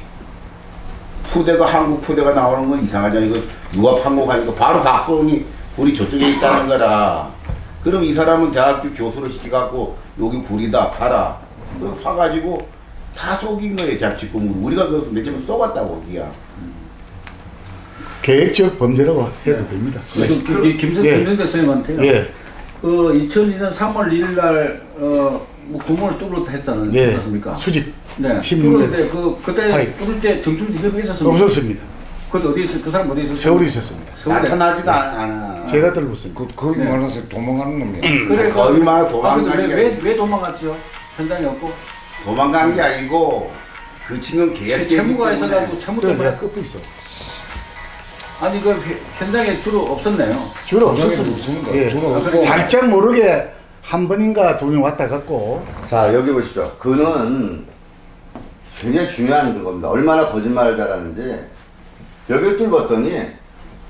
푸대가 한국 푸대가 나오는 건 이상하잖아요. 이거 누가 판국하니까 바로 박수홍이 우리 저쪽에 있다는 거라. 그럼 이 사람은 대학교 교수로 시켜갖고 여기 불이다 팔아. 그거 파가지고 다 속인 거예요. 작지꿈으로. 우리가 그 며칠 쏘갔다고 기야. 계획적 범죄라고 해도 됩니다. 김성대 선생님한테요. 예. 그 2002년 3월 1일 날 뭐 구멍을 뚫었다 했잖아요. 예. 맞습니까? 수직. 네. 16m. 뚫을 때 그때 아니. 뚫을 때 정충재 협회 있었습니까? 없었습니다. 그때 어디 있어? 그 사람 어디 있었어요? 세월이 있었습니다. 서울에. 나타나지도 않아. 제가 들었습니다. 거기 네. 말해서 도망가는 놈이야. 그래 거기 말아 도망간 근데 게 왜 도망갔죠? 현장이 없고 도망간 게 아니고 그 친구는 계획적이기 채무가 때문에 있어가지고 채무 저 때문에 내가 끝도 있어. 아니 그 현장에 주로 없었네요. 주로 없었습니다. 없었습니다. 예. 주로 없고. 살짝 모르게 한 번인가 두 번 왔다 갔고. 자, 여기 보십시오. 그는 굉장히 중요한 그겁니다. 얼마나 거짓말을 잘하는지. 여기를 뚫었더니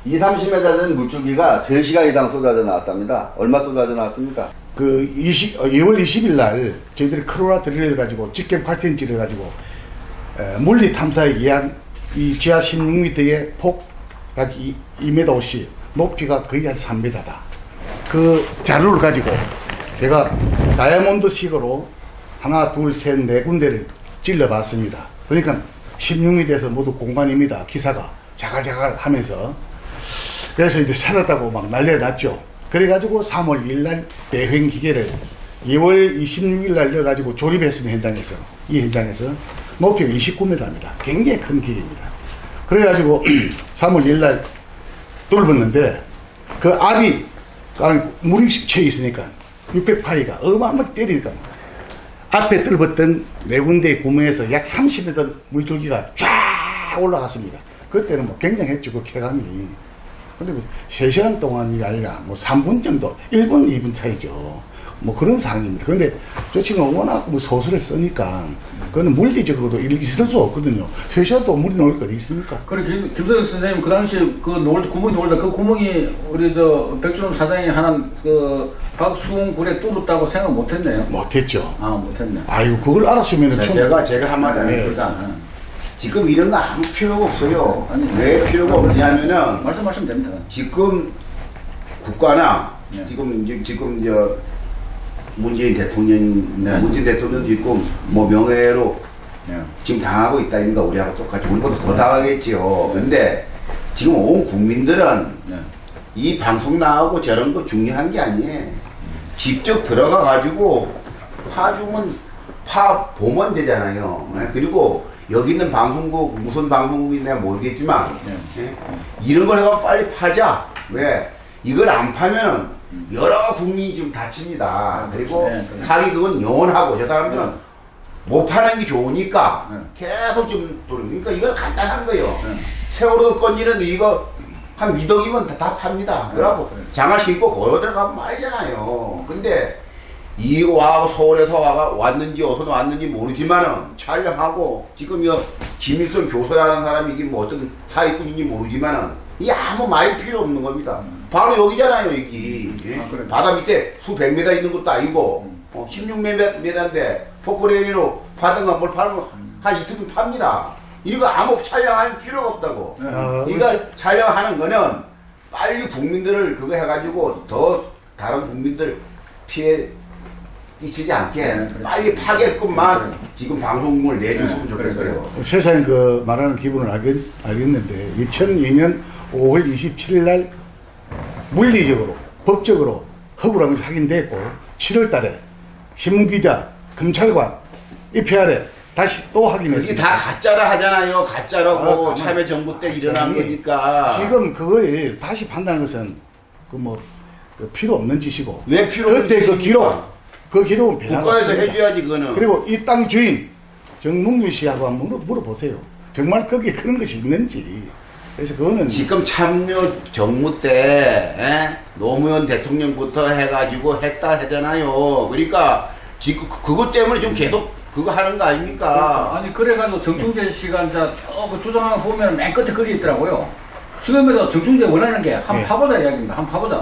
30m 된 물줄기가 3시간 이상 쏟아져 나왔답니다. 얼마 쏟아져 나왔습니까? 그 2월 20일 날 저희들이 크로라 드릴을 가지고 직경 8cm를 가지고 물리 탐사에 의한 이 지하 16m의 폭약 2m 50, 높이가 거의 한 3m다. 그 자료를 가지고 제가 다이아몬드식으로 하나, 둘, 셋, 네 군데를 찔러봤습니다. 그러니까 16m에서 모두 공간입니다. 기사가 자갈자갈 하면서. 그래서 이제 찾았다고 막 난리가 났죠. 그래가지고 3월 1일 날 대횡 기계를 2월 26일 날 넣어가지고 조립했습니다. 이 현장에서 높이가 29m입니다. 굉장히 큰 기계입니다. 그래가지고 3월 1일 날 뚫었는데 그 압이 물이 채 있으니까 600파이가 어마어마하게 때리니까 앞에 뚫었던 네 군데의 구멍에서 약 30m 물줄기가 쫙 올라갔습니다. 그때는 뭐 굉장했죠. 그 쾌감이. 근데 3시간 동안이 아니라 뭐 3분 정도, 1분, 2분 차이죠. 뭐 그런 상황입니다. 근데 저 친구는 워낙 뭐 소설을 쓰니까 그거는 물리적으로도 있을 수 없거든요. 3시간도 물이 나올 거 어디 있습니까? 그래 김성대 선생님 그 당시 그 구멍이 올다 그 구멍이 우리 저 백준호 사장이 하는 그 박수홍 굴에 뚫었다고 생각 못했네요. 못했죠. 아 못했네. 아이고 그걸 알았으면은 제가 한마디 하니까 지금 이런 거 아무 필요가 없어요. 아니, 왜 필요가 없냐면은 말씀하시면 됩니다. 지금 국가나 네. 지금 저 문재인 대통령 네. 문재인 대통령도 지금 뭐 명예로 네. 지금 당하고 있다니까 우리하고 똑같이 우리보다 더 당하겠지요. 근데 지금 온 국민들은 네. 이 방송 나가고 저런 거 중요한 게 아니에요. 직접 들어가 가지고 파주면 보면 되잖아요. 그리고 여기 있는 방송국 무슨 방송국인지 내가 모르겠지만 예? 이런 걸 해가 빨리 파자. 왜? 이걸 안 파면은 여러 국민이 지금 다칩니다. 그리고 사기 그건 영원하고 저 사람들은 못 파는 게 좋으니까 계속 좀 그러니까 이건 간단한 거예요. 세월호 건지는 이거 한 미덕이면 다 팝니다. 그러고 장화 신고 거기 들어가면 말잖아요. 근데 이거 와고 서울에서 왔는지 어디서 왔는지 모르지만은 촬영하고 지금 이 지밀선 교수라는 사람이 이게 뭐 어떤 사기꾼인지 모르지만은 이게 아무 말이 필요 없는 겁니다. 바로 여기잖아요, 여기. 그래. 바다 밑에 수백 미터 있는 것도 아니고 16m인데 포크레인으로 파든가 뭘 팔면 한 이틀은 팝니다. 이거 아무 촬영할 필요가 없다고. 이거 촬영하는 거는 빨리 국민들을 그거 해가지고 더 다른 국민들 피해 끼치지 않게 빨리 파게끔만 지금 방송국을 내줬으면 좋겠어요. 세상에 그 말하는 기분을 알겠는데 2002년 5월 27일 날 물리적으로 법적으로 허구라고 확인됐고 7월 달에 신문기자 검찰관 입회하래 다시 또 이게 확인했습니다. 다 가짜라 하잖아요. 가짜라고 아, 참여정부 때 일어난 아니, 거니까. 지금 그걸 다시 판단하는 것은 그 필요 없는 짓이고 왜 필요 없는 그때 그 짓입니까? 기록은 변화가 국가에서 없습니다. 해줘야지 그거는. 그리고 이 땅 주인 정몽규 씨하고 한번 물어보세요. 정말 거기에 그런 것이 있는지. 그래서 그거는 지금 참여정부 때 노무현 대통령부터 해가지고 했다 하잖아요. 그러니까 지금 그것 때문에 좀 계속 그거 하는 거 아닙니까? 아니 그래가지고 정충재 씨가 이제 쭉 주장하는 거 보면 맨 끝에 그게 있더라고요. 지금에도 정충재 원하는 게 한 네. 파보자 이야기입니다. 한 파보자.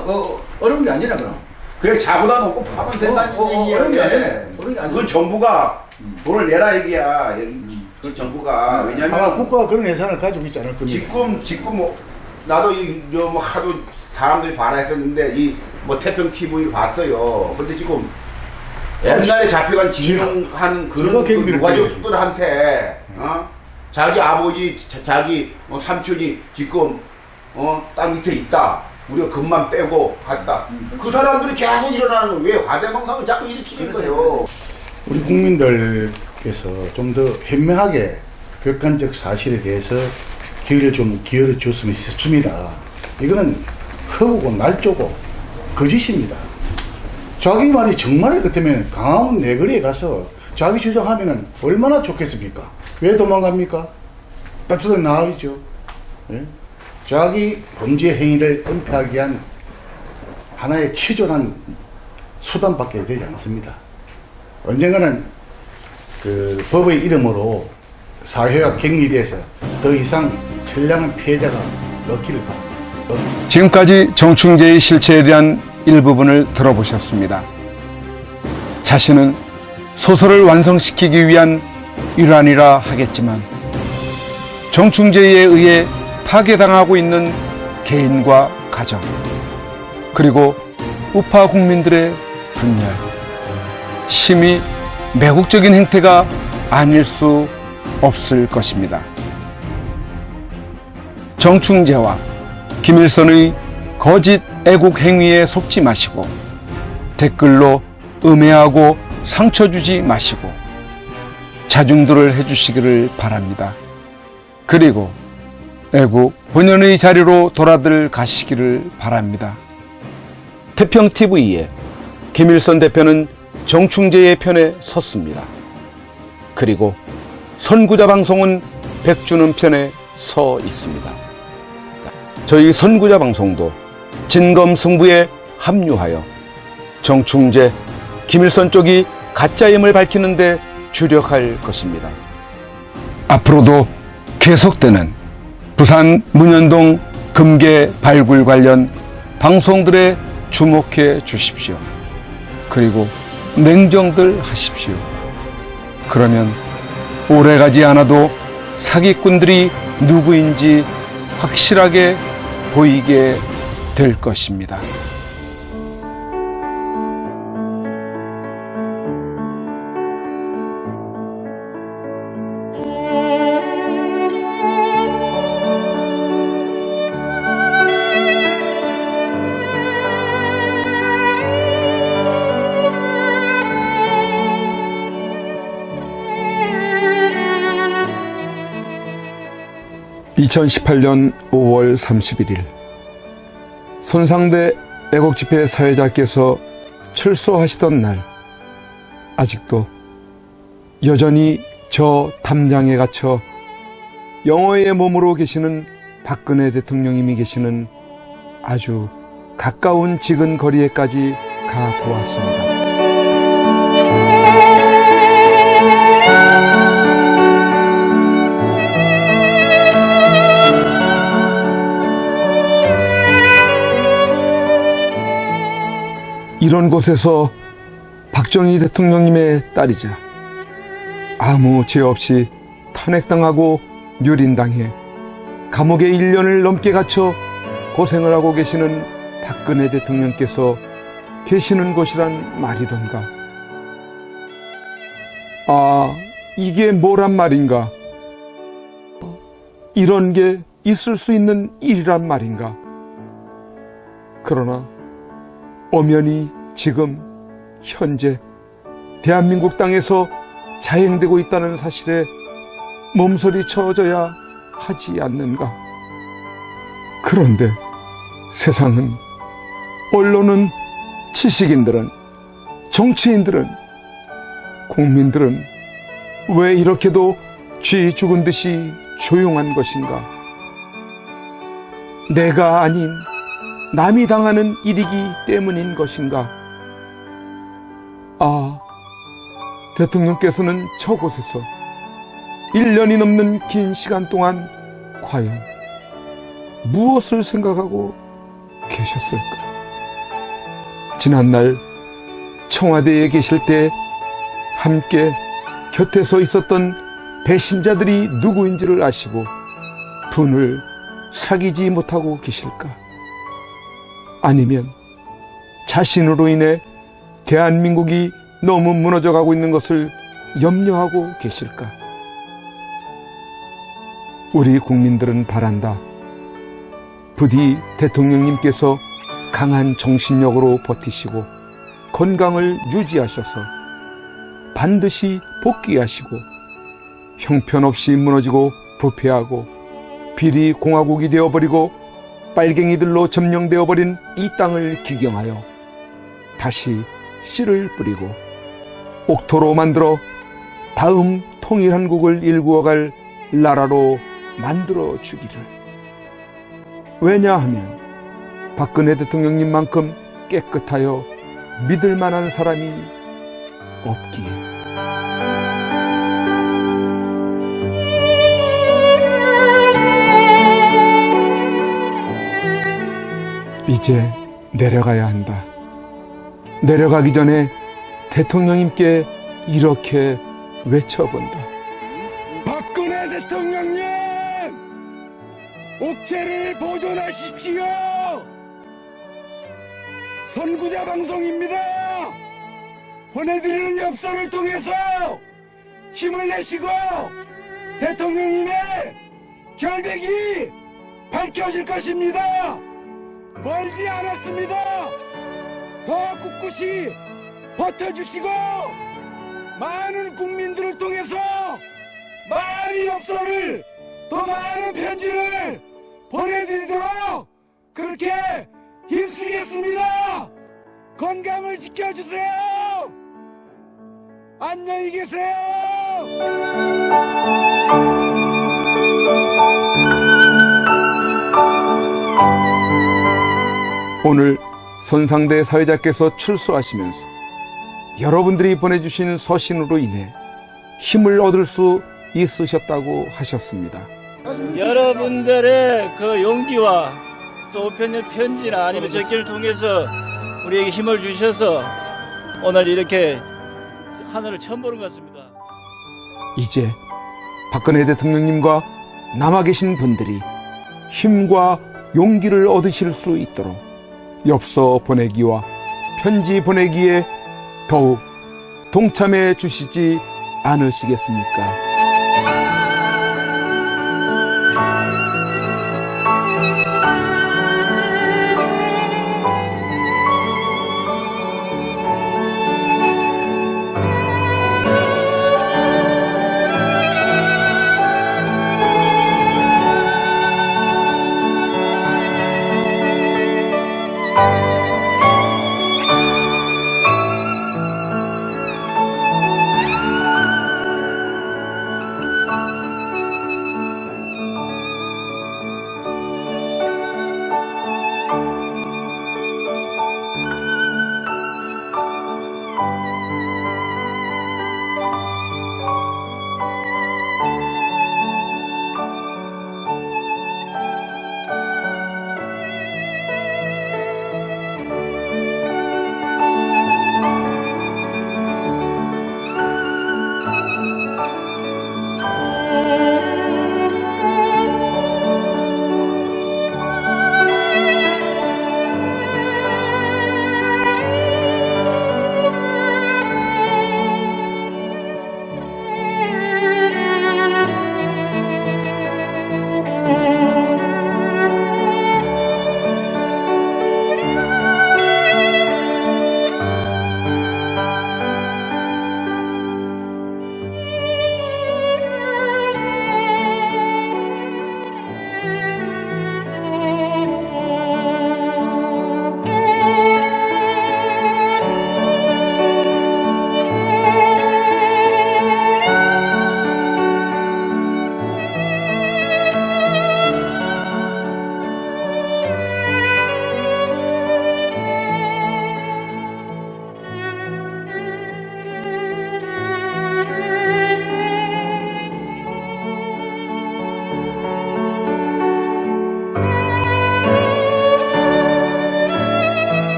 어려운 게 아니라 그럼. 그래 자보다 놓고 파면 된다는 어려운 게 얘기예요. 아니네. 어려운 게 아니네. 그건 정부가 돈을 내라 얘기야. 그 정부가 아마 왜냐면 국가가 그런 예산을 가지고 있지 않을 겁니다. 지금 뭐 나도 뭐 하도 사람들이 반했었는데 이 뭐 태평 TV를 봤어요. 근데 지금 옛날에 잡혀간 진용한 그런 그 유가족들한테 자기 아버지 자기 삼촌이 지금 땅 밑에 있다. 우리가 금만 빼고 갔다. 그 사람들이 계속 일어나는 거예요. 왜 과대망상을 자꾸 일으키는 거예요. 우리 국민들께서 좀 더 현명하게 객관적 사실에 대해서 기회를 좀 기회를 줬으면 싶습니다. 이거는 허구고 날조고 거짓입니다. 자기 말이 정말 같으면 강화문 내거리에 가서 자기 주장하면은 얼마나 좋겠습니까? 왜 도망갑니까? 따뜻하게 나와있죠. 예? 자기 범죄 행위를 은폐하기 위한 하나의 치졸한 수단밖에 되지 않습니다. 언젠가는 그 법의 이름으로 사회가 격리돼서 더 이상 선량한 피해자가 없기를 바랍니다. 지금까지 정충재의 실체에 대한 일부분을 들어보셨습니다. 자신은 소설을 완성시키기 위한 일환이라 하겠지만 정충재에 의해 파괴당하고 있는 개인과 가정, 그리고 우파 국민들의 분열, 심히 매국적인 행태가 아닐 수 없을 것입니다. 정충재와 김일성의 거짓 애국 행위에 속지 마시고 댓글로 음해하고 상처 주지 마시고 자중들을 해주시기를 바랍니다. 그리고 애국 본연의 자리로 돌아들 가시기를 바랍니다. 태평TV의 김일성 대표는 정충재의 편에 섰습니다. 그리고 선구자 방송은 백주는 편에 서 있습니다. 저희 선구자 방송도 진검승부에 합류하여 정충재, 김일성 쪽이 가짜임을 밝히는 데 주력할 것입니다. 앞으로도 계속되는 부산 문현동 금괴 발굴 관련 방송들에 주목해 주십시오. 그리고 냉정들 하십시오. 그러면 오래가지 않아도 사기꾼들이 누구인지 확실하게 보이게 될 것입니다. (2018년 5월 31일) 손상대 애국집회 사회자께서 출소하시던 날, 아직도 여전히 저 담장에 갇혀 영어의 몸으로 계시는 박근혜 대통령님이 계시는 아주 가까운 지근 거리에까지 가보았습니다. 이런 곳에서 박정희 대통령님의 딸이자 아무 죄 없이 탄핵당하고 유린당해 감옥에 1년을 넘게 갇혀 고생을 하고 계시는 박근혜 대통령께서 계시는 곳이란 말이던가. 아, 이게 뭐란 말인가? 이런 게 있을 수 있는 일이란 말인가? 그러나 엄연히 지금 현재 대한민국 땅에서 자행되고 있다는 사실에 몸서리 쳐져야 하지 않는가? 그런데 세상은, 언론은, 지식인들은, 정치인들은, 국민들은 왜 이렇게도 쥐 죽은 듯이 조용한 것인가? 내가 아닌 남이 당하는 일이기 때문인 것인가? 아, 대통령께서는 저곳에서 1년이 넘는 긴 시간 동안 과연 무엇을 생각하고 계셨을까? 지난날 청와대에 계실 때 함께 곁에 서 있었던 배신자들이 누구인지를 아시고 분을 사귀지 못하고 계실까? 아니면 자신으로 인해 대한민국이 너무 무너져가고 있는 것을 염려하고 계실까? 우리 국민들은 바란다. 부디 대통령님께서 강한 정신력으로 버티시고 건강을 유지하셔서 반드시 복귀하시고 형편없이 무너지고 부패하고 비리 공화국이 되어버리고 빨갱이들로 점령되어버린 이 땅을 기경하여 다시 씨를 뿌리고 옥토로 만들어 다음 통일한국을 일구어갈 나라로 만들어 주기를. 왜냐하면 박근혜 대통령님만큼 깨끗하여 믿을 만한 사람이 없기에. 이제 내려가야 한다. 내려가기 전에 대통령님께 이렇게 외쳐본다. 박근혜 대통령님! 옥체를 보존하십시오! 선구자 방송입니다! 보내드리는 엽서를 통해서 힘을 내시고 대통령님의 결백이 밝혀질 것입니다! 멀지 않았습니다! 더 꿋꿋이 버텨주시고 많은 국민들을 통해서 많은 엽서를, 더 많은 편지를 보내드리도록 그렇게 힘쓰겠습니다. 건강을 지켜주세요. 안녕히 계세요. 오늘 손상대 사회자께서 출소하시면서 여러분들이 보내주신 서신으로 인해 힘을 얻을 수 있으셨다고 하셨습니다. 여러분들의 그 용기와 또 우편의 편지나 아니면 적기를 통해서 우리에게 힘을 주셔서 오늘 이렇게 하늘을 처음 보는 것 같습니다. 이제 박근혜 대통령님과 남아 계신 분들이 힘과 용기를 얻으실 수 있도록 엽서 보내기와 편지 보내기에 더욱 동참해 주시지 않으시겠습니까?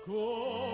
곳에